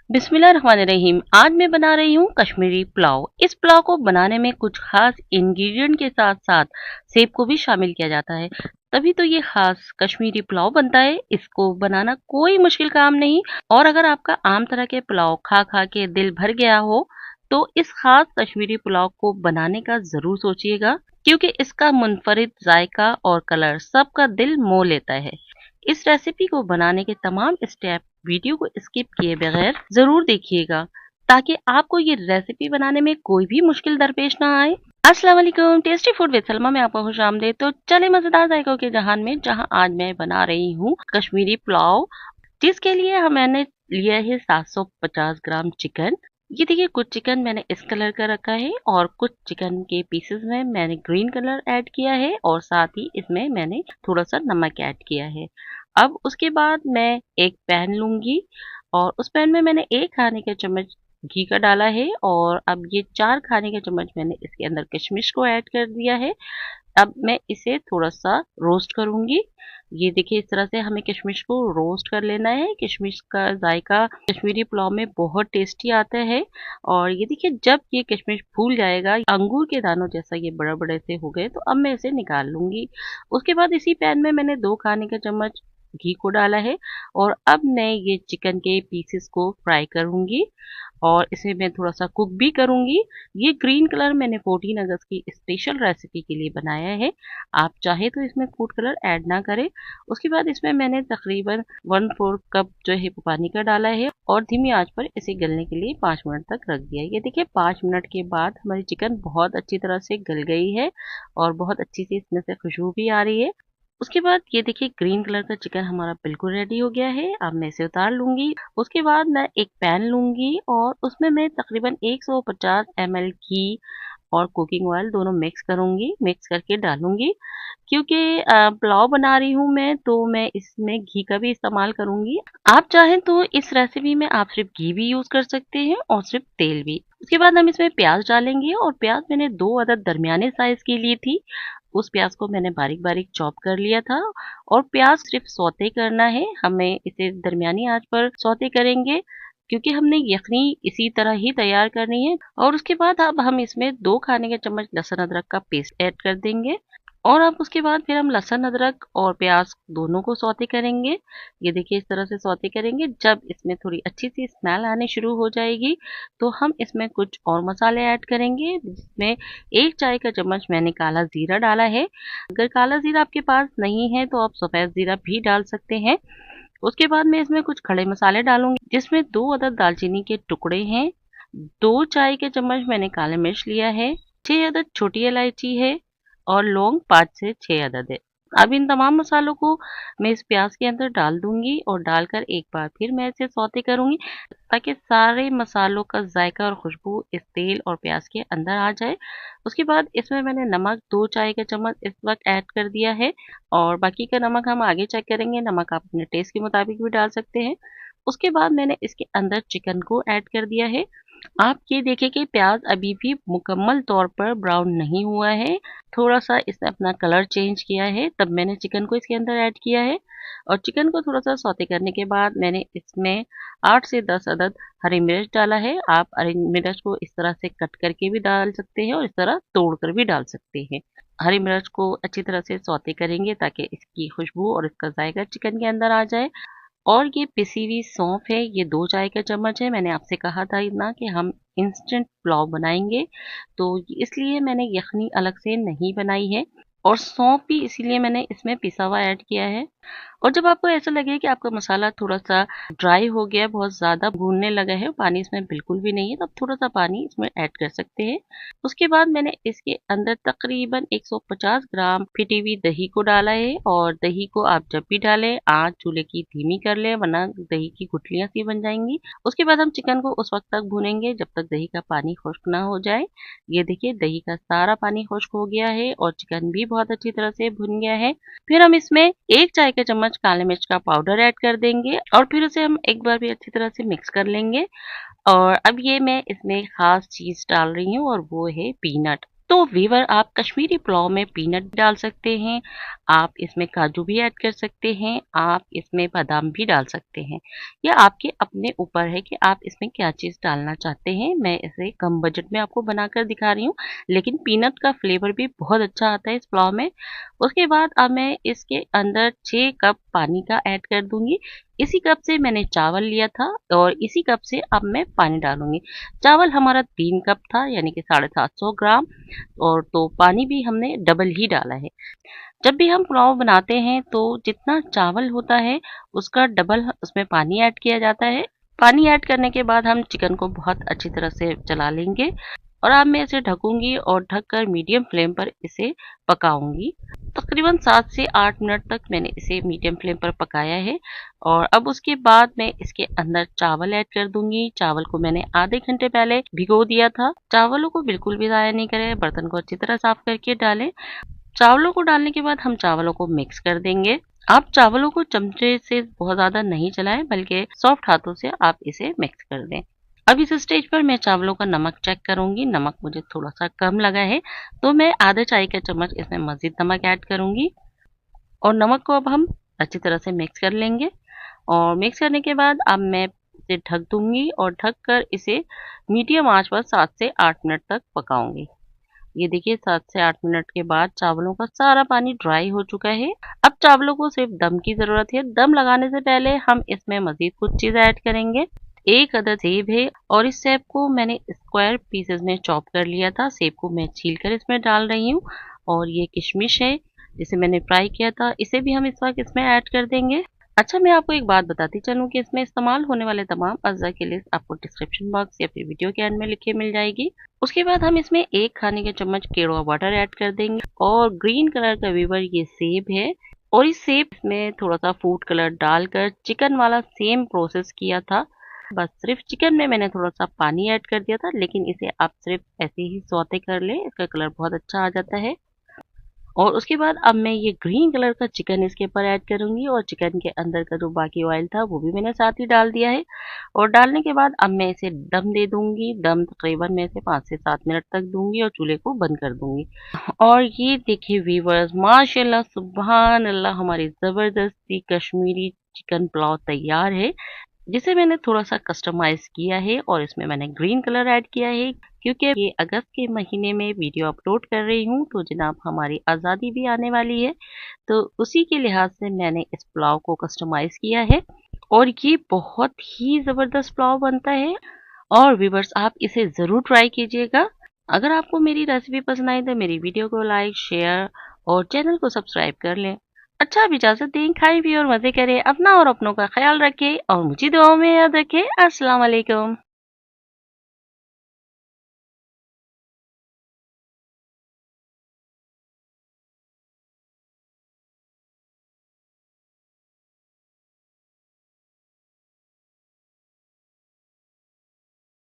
बिस्मिल्लाहिर्रहमानिर्रहीम। आज मैं बना रही हूँ कश्मीरी पुलाव। इस पुलाव को बनाने में कुछ खास इंग्रेडिएंट के साथ साथ सेब को भी शामिल किया जाता है, तभी तो ये खास कश्मीरी पुलाव बनता है। इसको बनाना कोई मुश्किल काम नहीं, और अगर आपका आम तरह के पुलाव खा खा के दिल भर गया हो तो इस खास कश्मीरी पुलाव को बनाने का जरूर सोचिएगा, क्योंकि इसका मुनफरिद जायका और कलर सबका दिल मोह लेता है। इस रेसिपी को बनाने के तमाम स्टेप वीडियो को स्किप किए बगैर जरूर देखिएगा, ताकि आपको ये रेसिपी बनाने में कोई भी मुश्किल दरपेश ना आए। अस्सलाम वालेकुम, टेस्टी फूड विद सलमा में आपको खुशामदीद। तो चले मजेदार जायकों के जहान में, जहां आज मैं बना रही हूँ कश्मीरी पुलाव, जिसके लिए मैंने लिया है 750 ग्राम चिकन। ये देखिए, कुछ चिकन मैंने इस कलर का रखा है और कुछ चिकन के पीसेस में मैंने ग्रीन कलर ऐड किया है, और साथ ही इसमें मैंने थोड़ा सा नमक ऐड किया है। अब उसके बाद मैं एक पैन लूंगी, और उस पैन में मैंने 1 खाने का चम्मच घी का डाला है, और अब ये 4 खाने का चम्मच मैंने इसके अंदर किशमिश को ऐड कर दिया है। अब मैं इसे थोड़ा-सा रोस्ट करूँगी। ये देखिए, इस तरह से हमें किशमिश को रोस्ट कर लेना है। किशमिश का जायका कश्मीरी पुलाव में बहुत टेस्टी आता है। और ये देखिए, जब ये किशमिश फूल जाएगा, अंगूर के दानों जैसा ये बड़े-बड़े से हो गए, तो अब मैं इसे निकाल लूँगी। उसके बाद इसी पैन में मैंने 2 खाने का चम्मच घी को डाला है, और अब मैं ये चिकन के पीसेस को फ्राई करूँगी, और इसे मैं थोड़ा-सा कुक भी करूँगी। ये ग्रीन कलर मैंने 14 अगस्त की स्पेशल रेसिपी के लिए बनाया है। आप चाहे तो इसमें फूड कलर ऐड ना करें। उसके बाद इसमें मैंने तकरीबन 1/4 कप जो है वो पानी का डाला है, और धीमी आंच पर इसे गलने के लिए 5 मिनट तक रख दिया है। ये देखिए, 5 मिनट के बाद हमारी चिकन बहुत अच्छी तरह से गल गई है, और बहुत अच्छी सी इसमें से खुशबू भी आ रही है। उसके बाद ये देखिए, ग्रीन कलर का चिकन हमारा बिल्कुल रेडी हो गया है। अब मैं इसे उतार लूंगी। उसके बाद मैं एक पैन लूंगी, और उसमें मैं तकरीबन 150 ml घी और कुकिंग ऑयल दोनों मिक्स करूंगी, मिक्स करके डालूंगी। क्योंकि पुलाव बना रही हूँ मैं, तो मैं इसमें घी का भी इस्तेमाल करूंगी। आप चाहें तो इस रेसिपी में आप सिर्फ घी भी यूज कर सकते हैं, और सिर्फ तेल भी। उसके बाद हम इसमें प्याज डालेंगे, और प्याज मैंने 2 अदद दरमियाने साइज की ली थी। उस प्याज को मैंने बारीक बारीक चॉप कर लिया था, और प्याज सिर्फ सौते करना है। हमें इसे दरमियानी आंच पर सौते करेंगे, क्योंकि हमने यखनी इसी तरह ही तैयार करनी है। और उसके बाद अब हम इसमें 2 खाने के चम्मच लहसुन अदरक का पेस्ट ऐड कर देंगे, और अब उसके बाद फिर हम लहसुन अदरक और प्याज दोनों को सौते करेंगे। ये देखिए, इस तरह से सौते करेंगे। जब इसमें थोड़ी अच्छी सी स्मेल आने शुरू हो जाएगी, तो हम इसमें कुछ और मसाले ऐड करेंगे, जिसमें 1 चाय का चम्मच मैंने काला जीरा डाला है। अगर काला जीरा आपके पास नहीं है तो आप सफेद जीरा भी डाल सकते हैं। उसके बाद मैं इसमें कुछ खड़े मसाले डालूंगी, जिसमें 2 अदद दालचीनी के टुकड़े हैं, 2 चाय के चम्मच मैंने काले मिर्च लिया है, 6 अदद छोटी इलायची है, और लौंग 5 से 6 अदद है। अब इन तमाम मसालों को मैं इस प्याज के अंदर डाल दूंगी, और डालकर एक बार फिर मैं इसे सौते करूंगी, ताकि सारे मसालों का जायका और खुशबू इस तेल और प्याज के अंदर आ जाए। उसके बाद इसमें मैंने नमक 2 चाय का चम्मच इस वक्त ऐड कर दिया है, और बाकी का नमक हम आगे चेक करेंगे। नमक आप अपने टेस्ट के मुताबिक भी डाल सकते हैं। उसके बाद मैंने इसके अंदर चिकन को ऐड कर दिया है। आप ये देखें कि प्याज अभी भी मुकम्मल तौर पर ब्राउन नहीं हुआ है, थोड़ा सा इसने अपना कलर चेंज किया है, तब मैंने चिकन को इसके अंदर ऐड किया है। और चिकन को थोड़ा सा सौते करने के बाद मैंने इसमें 8 से 10 अदद हरी मिर्च डाला है। आप हरी मिर्च को इस तरह से कट करके भी डाल सकते हैं, और इस तरह तोड़ कर भी डाल सकते हैं। हरी मिर्च को अच्छी तरह से सौते करेंगे, ताकि इसकी खुशबू और इसका जायका चिकन के अंदर आ जाए। और ये पिसी हुई सौंफ है, ये 2 चाय का चम्मच है। मैंने आपसे कहा था ना कि हम इंस्टेंट पुलाव बनाएंगे, तो इसलिए मैंने यखनी अलग से नहीं बनाई है, और सौंफ भी इसीलिए मैंने इसमें पिसा हुआ ऐड किया है। और जब आपको ऐसा लगे कि आपका मसाला थोड़ा सा ड्राई हो गया, बहुत ज़्यादा भूनने लगा है, पानी इसमें बिल्कुल भी नहीं है, तब थोड़ा सा पानी इसमें ऐड कर सकते हैं। उसके बाद मैंने इसके अंदर तकरीबन 150 ग्राम फिटी हुई दही को डाला है, और दही को आप जब भी डालें आंच चूल्हे की धीमी कर लें, वरना दही की गुठलियां सी बन जाएंगी। उसके बाद हम चिकन को उस वक्त तक भूनेंगे जब तक दही का पानी खुश्क ना हो जाए। ये देखिए, दही का सारा पानी खुश्क हो गया है, और चिकन भी बहुत अच्छी तरह से भुन गया है। फिर हम इसमें 1 चाय का चम्मच काले मिर्च का पाउडर ऐड कर देंगे, और फिर उसे हम एक बार भी अच्छी तरह से मिक्स कर लेंगे। और अब ये मैं इसमें खास चीज डाल रही हूँ, और वो है पीनट। तो वीवर आप कश्मीरी पुलाव में पीनट डाल सकते हैं, आप इसमें काजू भी ऐड कर सकते हैं, आप इसमें बादाम भी डाल सकते हैं। यह आपके अपने ऊपर है कि आप इसमें क्या चीज़ डालना चाहते हैं। मैं इसे कम बजट में आपको बनाकर दिखा रही हूँ, लेकिन पीनट का फ्लेवर भी बहुत अच्छा आता है इस पुलाव में। उसके बाद अब मैं इसके अंदर 6 कप पानी का ऐड कर दूंगी। इसी कप से मैंने चावल लिया था और इसी कप से अब मैं पानी डालूंगी। चावल हमारा 3 कप था, यानी कि 750 ग्राम, और तो पानी भी हमने डबल ही डाला है। जब भी हम पुलाव बनाते हैं तो जितना चावल होता है उसका डबल उसमें पानी ऐड किया जाता है। पानी ऐड करने के बाद हम चिकन को बहुत अच्छी तरह से चला लेंगे और अब मैं इसे ढकूंगी और ढककर मीडियम फ्लेम पर इसे पकाऊंगी। तकरीबन 7 से 8 मिनट तक मैंने इसे मीडियम फ्लेम पर पकाया है और अब उसके बाद मैं इसके अंदर चावल ऐड कर दूंगी। चावल को मैंने आधे घंटे पहले भिगो दिया था। चावलों को बिल्कुल भी ज़ाया नहीं करें, बर्तन को अच्छी तरह साफ करके डालें। चावलों को डालने के बाद हम चावलों को मिक्स कर देंगे। आप चावलों को चमचे से बहुत ज़्यादा नहीं चलाएं, बल्कि सॉफ्ट हाथों से आप इसे मिक्स कर दें। अब इस स्टेज पर मैं चावलों का नमक चेक करूंगी। नमक मुझे थोड़ा सा कम लगा है, तो मैं आधा चाय का चम्मच इसमें मज़ीद नमक ऐड करूंगी और नमक को अब हम अच्छी तरह से मिक्स कर लेंगे। और मिक्स करने के बाद अब मैं इसे ढक दूंगी और ढक कर इसे मीडियम आंच पर 7 से 8 मिनट तक पकाऊंगी। ये देखिए 7 से 8 मिनट के बाद चावलों का सारा पानी ड्राई हो चुका है। अब चावलों को सिर्फ दम की ज़रूरत है। दम लगाने से पहले हम इसमें मज़ीद कुछ चीज़ ऐड करेंगे। एक अदद सेब है और इस सेब को मैंने स्क्वायर पीसेस में चॉप कर लिया था। सेब को मैं छील कर इसमें डाल रही हूँ। और ये किशमिश है जिसे मैंने फ्राई किया था, इसे भी हम इस वक्त इसमें ऐड कर देंगे। अच्छा, मैं आपको एक बात बताती चलूँ कि इसमें इस्तेमाल होने वाले तमाम अज़्ज़ा की लिस्ट आपको डिस्क्रिप्शन बॉक्स या फिर वीडियो के एंड में लिखे मिल जाएगी। उसके बाद हम इसमें 1 खाने के चम्मच केड़वा वाटर ऐड कर देंगे और ग्रीन कलर का वीवर ये सेब है और इस सेब में थोड़ा सा फूड कलर डालकर चिकन वाला सेम प्रोसेस किया था। बस सिर्फ चिकन में मैंने थोड़ा सा पानी ऐड कर दिया था, लेकिन इसे आप सिर्फ ऐसे ही सौते कर लें, इसका कलर बहुत अच्छा आ जाता है। और उसके बाद अब मैं ये ग्रीन कलर का चिकन इसके ऊपर ऐड करूंगी और चिकन के अंदर का जो बाकी ऑयल था वो भी मैंने साथ ही डाल दिया है। और डालने के बाद अब मैं इसे दम दे दूंगी। दम तकरीबन मैं इसे 5 से 7 मिनट तक दूंगी और चूल्हे को बंद कर दूंगी। और ये देखिए व्यूवर्स, माशाल्लाह सुभान अल्लाह, हमारी ज़बरदस्ती कश्मीरी चिकन पुलाव तैयार है, जिसे मैंने थोड़ा सा कस्टमाइज किया है और इसमें मैंने ग्रीन कलर ऐड किया है क्योंकि ये अगस्त के महीने में वीडियो अपलोड कर रही हूँ, तो जनाब हमारी आज़ादी भी आने वाली है, तो उसी के लिहाज से मैंने इस पुलाव को कस्टमाइज किया है और ये बहुत ही ज़बरदस्त पुलाव बनता है। और व्यूवर्स, आप इसे ज़रूर ट्राई कीजिएगा। अगर आपको मेरी रेसिपी पसंद आई तो मेरी वीडियो को लाइक, शेयर और चैनल को सब्सक्राइब कर लें। अच्छा, अब इजाज़त दें, खाएं पिए और मज़े करें, अपना और अपनों का ख्याल रखें और मुझे दुआओं में याद रखें। अस्सलाम वालेकुम।